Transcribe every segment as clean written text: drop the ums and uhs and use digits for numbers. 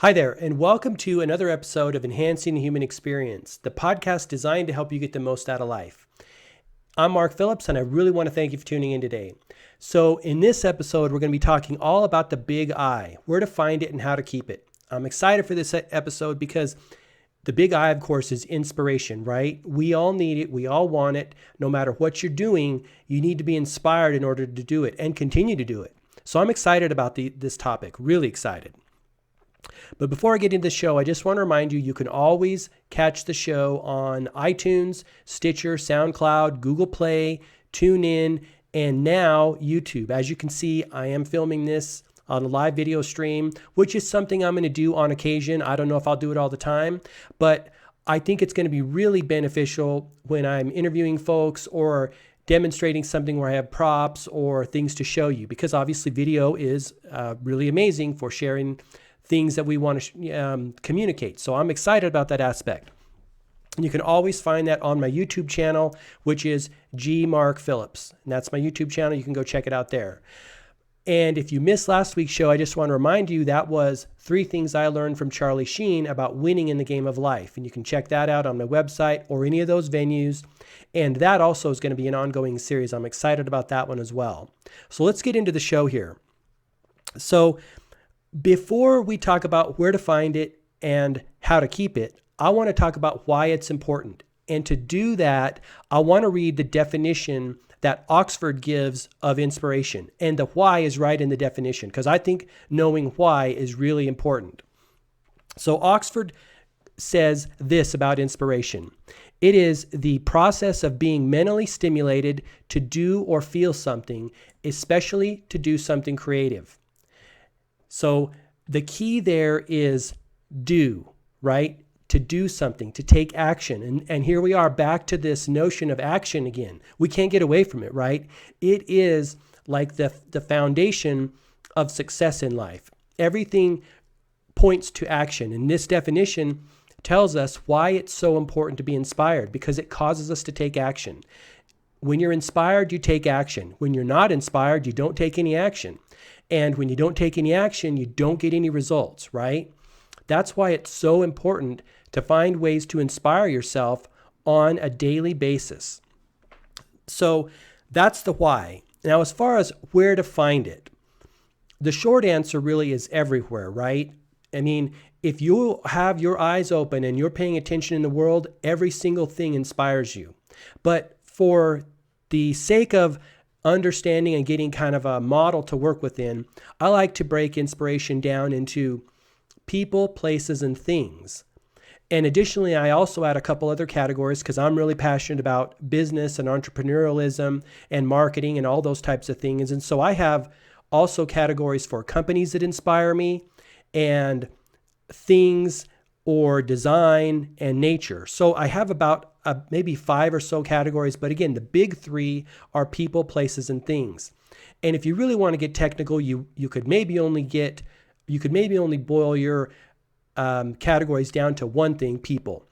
Hi there, and welcome to another episode of Enhancing the Human Experience, the podcast designed to help you get the most out of life. I'm Mark Phillips, and I really want to thank you for tuning in today. So in this episode, we're going to be talking all about the big I, where to find it and how to keep it. I'm excited for this episode because the big I, of course, is inspiration, right? We all need it. We all want it. No matter what you're doing, you need to be inspired in order to do it and continue to do it. So I'm excited about this topic, really excited. But before I get into the show, I just want to remind you, you can always catch the show on iTunes, Stitcher, SoundCloud, Google Play, TuneIn, and now YouTube. As you can see, I am filming this on a live video stream, which is something I'm going to do on occasion. I don't know if I'll do it all the time, but I think it's going to be really beneficial when I'm interviewing folks or demonstrating something where I have props or things to show you, because obviously video is really amazing for sharing things that we want to communicate. So I'm excited about that aspect. And you can always find that on my YouTube channel, which is G Mark Phillips. And that's my YouTube channel. You can go check it out there. And if you missed last week's show, I just want to remind you that was 3 things I learned from Charlie Sheen about winning in the game of life. And you can check that out on my website or any of those venues. And that also is going to be an ongoing series. I'm excited about that one as well. So let's get into the show here. So before we talk about where to find it and how to keep it, I want to talk about why it's important. And to do that, I want to read the definition that Oxford gives of inspiration. And the why is right in the definition, because I think knowing why is really important. So Oxford says this about inspiration. It is the process of being mentally stimulated to do or feel something, especially to do something creative. So the key there is do, right? To do something, to take action. And here we are back to this notion of action again. We can't get away from it, right? It is like the foundation of success in life. Everything points to action. And this definition tells us why it's so important to be inspired, because it causes us to take action. When you're inspired, you take action. When you're not inspired, you don't take any action. And when you don't take any action, you don't get any results, right? That's why it's so important to find ways to inspire yourself on a daily basis. So that's the why. Now, as far as where to find it, the short answer really is everywhere, right? I mean, if you have your eyes open and you're paying attention in the world, every single thing inspires you. But for the sake of understanding and getting kind of a model to work within, I like to break inspiration down into people, places, and things. And additionally, I also add a couple other categories because I'm really passionate about business and entrepreneurialism and marketing and all those types of things. And so I have also categories for companies that inspire me and things or design and nature. So I have about maybe 5 or so categories. But again, the big 3 are people, places, and things. And if you really want to get technical, you could maybe only boil your categories down to one thing: people,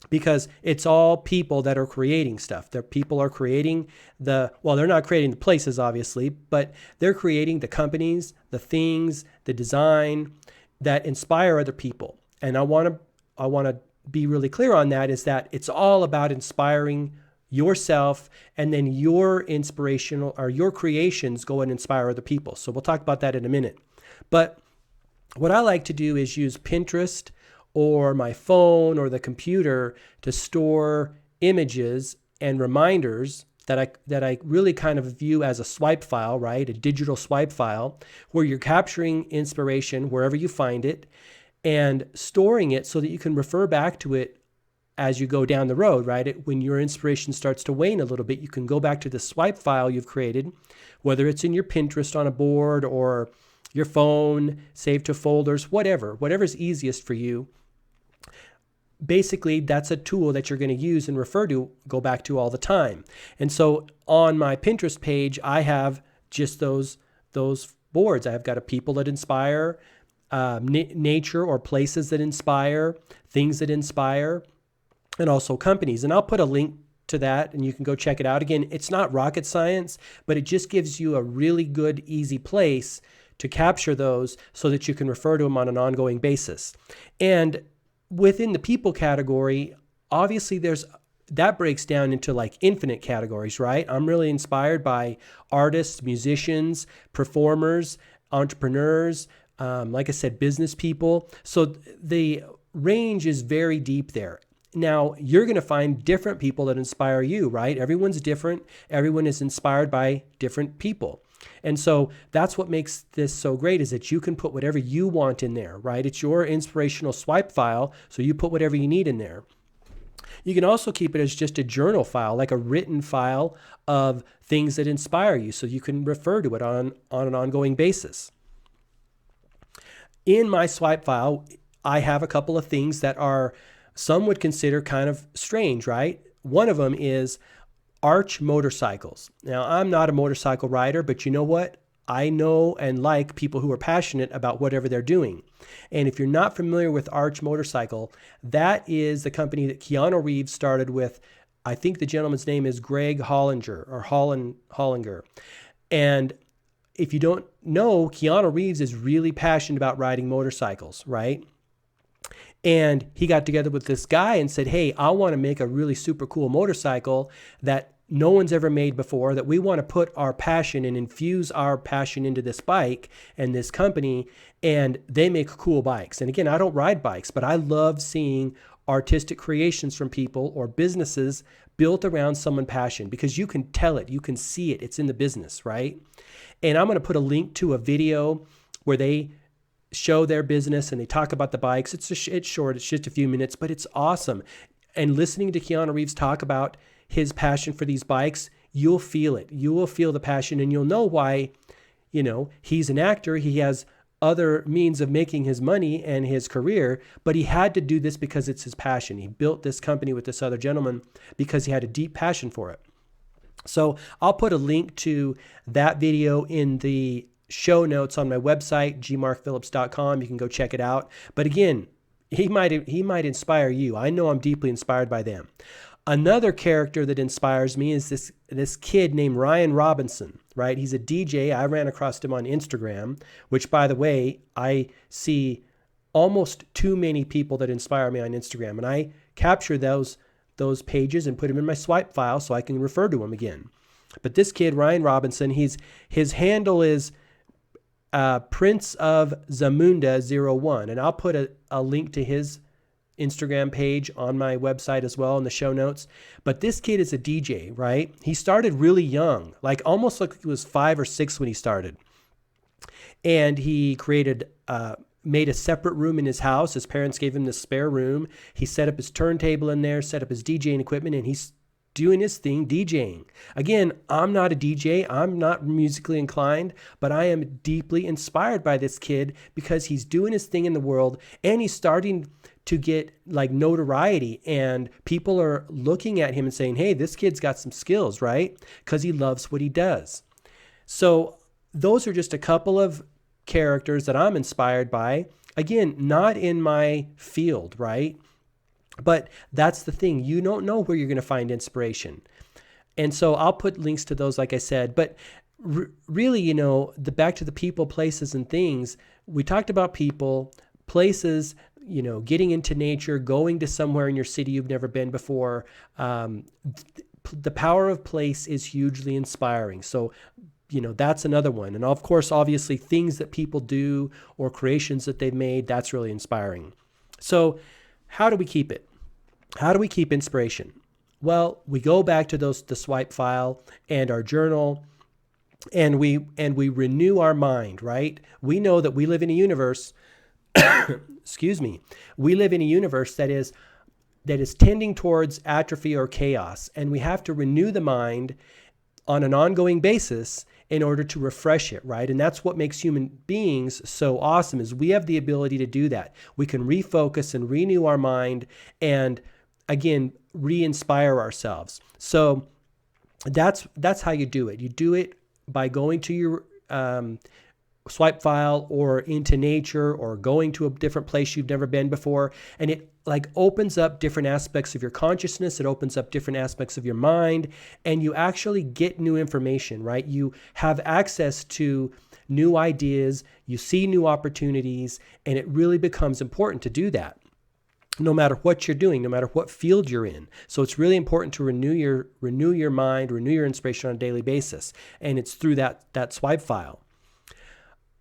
because it's all people that are creating stuff. People are creating they're not creating the places, obviously, but they're creating the companies, the things, the design that inspire other people. And I want to be really clear on that, is that it's all about inspiring yourself, and then your inspirational or your creations go and inspire other people. So we'll talk about that in a minute. But what I like to do is use Pinterest or my phone or the computer to store images and reminders that I really kind of view as a swipe file, right? A digital swipe file where you're capturing inspiration wherever you find it and storing it so that you can refer back to it as you go down the road, right? When your inspiration starts to wane a little bit, you can go back to the swipe file you've created, whether it's in your Pinterest on a board or your phone, save to folders, whatever's easiest for you. Basically, that's a tool that you're going to use and go back to all the time. And so on my Pinterest page, I have just those boards. I've got a people that inspire, nature or places that inspire, things that inspire, and also companies. And I'll put a link to that and you can go check it out. Again, it's not rocket science, but it just gives you a really good, easy place to capture those so that you can refer to them on an ongoing basis. And within the people category, obviously that breaks down into like infinite categories, right? I'm really inspired by artists, musicians, performers, entrepreneurs, like I said, business people. So the range is very deep there. Now, you're going to find different people that inspire you, right? Everyone's different. Everyone is inspired by different people. And so that's what makes this so great, is that you can put whatever you want in there, right? It's your inspirational swipe file, so you put whatever you need in there. You can also keep it as just a journal file, like a written file of things that inspire you, so you can refer to it on an ongoing basis. In my swipe file, I have a couple of things that are, some would consider kind of strange, right? One of them is Arch motorcycles. Now, I'm not a motorcycle rider, but you know what? I know and like people who are passionate about whatever they're doing. And if you're not familiar with Arch Motorcycle, that is the company that Keanu Reeves started with. I think the gentleman's name is Greg Hollinger or Hollinger. And if you don't know, Keanu Reeves is really passionate about riding motorcycles, right? And he got together with this guy and said, hey, I want to make a really super cool motorcycle that no one's ever made before, that we want to put our passion and infuse our passion into this bike and this company, and they make cool bikes. And again, I don't ride bikes, but I love seeing artistic creations from people or businesses built around someone's passion, because you can tell it, you can see it, it's in the business, right? And I'm going to put a link to a video where they show their business and they talk about the bikes. It's short, it's just a few minutes, but it's awesome. And listening to Keanu Reeves talk about his passion for these bikes, you'll feel it. You will feel the passion, and you'll know why, he's an actor. He has other means of making his money and his career, but he had to do this because it's his passion. He built this company with this other gentleman because he had a deep passion for it. So I'll put a link to that video in the show notes on my website, gmarkphillips.com. You can go check it out. But again, he might inspire you. I know I'm deeply inspired by them. Another character that inspires me is this kid named Ryan Robinson, right? He's a DJ. I ran across him on Instagram, which, by the way, I see almost too many people that inspire me on Instagram. And I capture those pages and put them in my swipe file so I can refer to them again. But this kid, Ryan Robinson, his handle is Prince of Zamunda 01. And I'll put a link to his Instagram page on my website as well in the show notes. But this kid is a DJ, right? He started really young, like almost like he was 5 or 6 when he started. And he made a separate room in his house. His parents gave him this spare room. He set up his turntable in there, set up his DJing equipment, and he's doing his thing, DJing. Again, I'm not a DJ. I'm not musically inclined, but I am deeply inspired by this kid because he's doing his thing in the world, and he's starting to get like notoriety, and people are looking at him and saying, hey, this kid's got some skills, right? Because he loves what he does. So those are just a couple of characters that I'm inspired by. Again, not in my field, right? But that's the thing. You don't know where you're going to find inspiration. And so I'll put links to those, like I said. But really, back to the people, places, and things, we talked about people, places, getting into nature, going to somewhere in your city you've never been before. The power of place is hugely inspiring. So, that's another one. And of course, obviously, things that people do or creations that they've made, that's really inspiring. So how do we keep it? How do we keep inspiration? Well, we go back to the swipe file and our journal, and we renew our mind, right? We know that we live in a universe, excuse me, we live in a universe that is tending towards atrophy or chaos, and we have to renew the mind on an ongoing basis in order to refresh it, right? And that's what makes human beings so awesome, is we have the ability to do that. We can refocus and renew our mind and, again, re-inspire ourselves. So that's how you do it. You do it by going to your swipe file or into nature or going to a different place you've never been before. And it opens up different aspects of your consciousness. It opens up different aspects of your mind, and you actually get new information, right? You have access to new ideas, you see new opportunities, and it really becomes important to do that, no matter what you're doing, no matter what field you're in. So it's really important to renew your mind, renew your inspiration on a daily basis. And it's through that swipe file.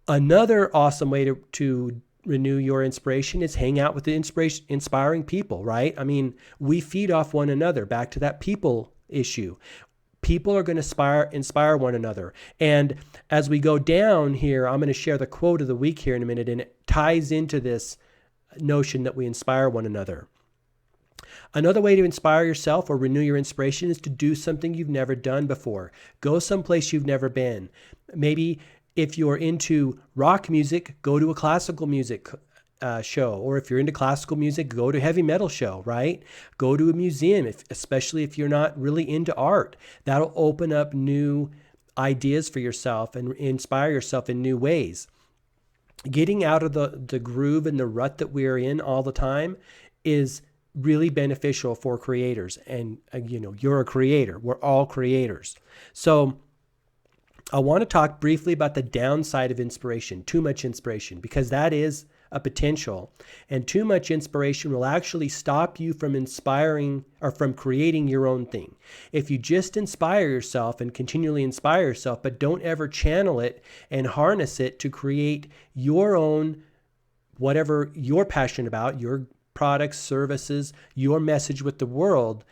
Another awesome way to renew your inspiration is hang out with the inspiring people, right? I mean, we feed off one another. Back to that people issue. People are going to inspire one another. And as we go down here, I'm going to share the quote of the week here in a minute, and it ties into this notion that we inspire one another. Another way to inspire yourself or renew your inspiration is to do something you've never done before. Go someplace you've never been. Maybe if you're into rock music, go to a classical music show. Or if you're into classical music, go to a heavy metal show, right? Go to a museum, especially if you're not really into art. That'll open up new ideas for yourself and inspire yourself in new ways. Getting out of the groove and the rut that we're in all the time is really beneficial for creators. And you're a creator. We're all creators. So I want to talk briefly about the downside of inspiration, too much inspiration, because that is a potential. And too much inspiration will actually stop you from inspiring or from creating your own thing. If you just inspire yourself and continually inspire yourself, but don't ever channel it and harness it to create your own, whatever you're passionate about, your products, services, your message with the world,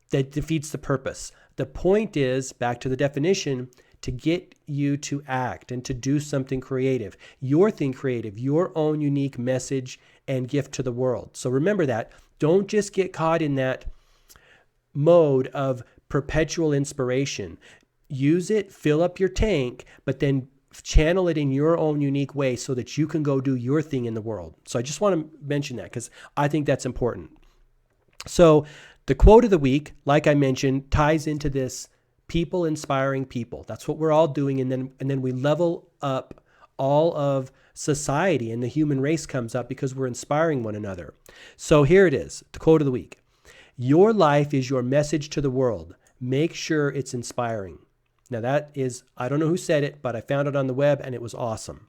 that defeats the purpose. The point is, back to the definition, to get you to act and to do something creative, your thing creative, your own unique message and gift to the world. So remember that. Don't just get caught in that mode of perpetual inspiration. Use it, fill up your tank, but then channel it in your own unique way so that you can go do your thing in the world. So I just want to mention that because I think that's important. So the quote of the week, like I mentioned, ties into this people inspiring people. That's what we're all doing. And then we level up all of society, and the human race comes up because we're inspiring one another. So here it is, the quote of the week. Your life is your message to the world. Make sure it's inspiring. Now that is, I don't know who said it, but I found it on the web and it was awesome.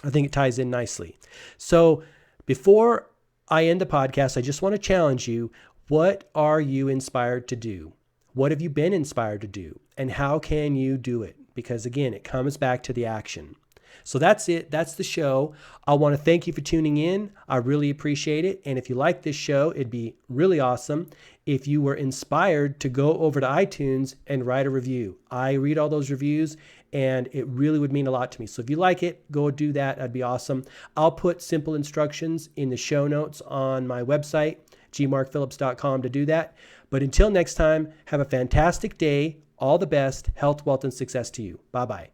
I think it ties in nicely. So before I end the podcast, I just want to challenge you. What are you inspired to do? What have you been inspired to do? And how can you do it? Because again, it comes back to the action. So that's it. That's the show. I want to thank you for tuning in. I really appreciate it. And if you like this show, it'd be really awesome if you were inspired to go over to iTunes and write a review. I read all those reviews and it really would mean a lot to me. So if you like it, go do that. That'd be awesome. I'll put simple instructions in the show notes on my website, gmarkphillips.com, to do that. But until next time, have a fantastic day. All the best. Health, wealth, and success to you. Bye-bye.